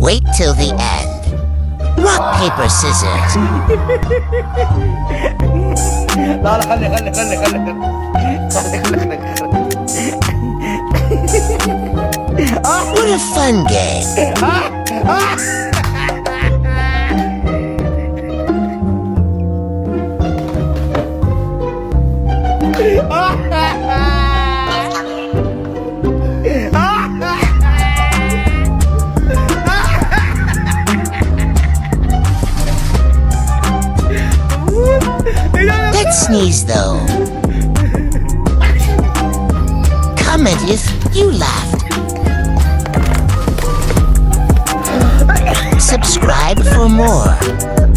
Wait till the end. Rock, paper, scissors. What a fun game. Let's sneeze though. Comment if you laughed. Subscribe for more.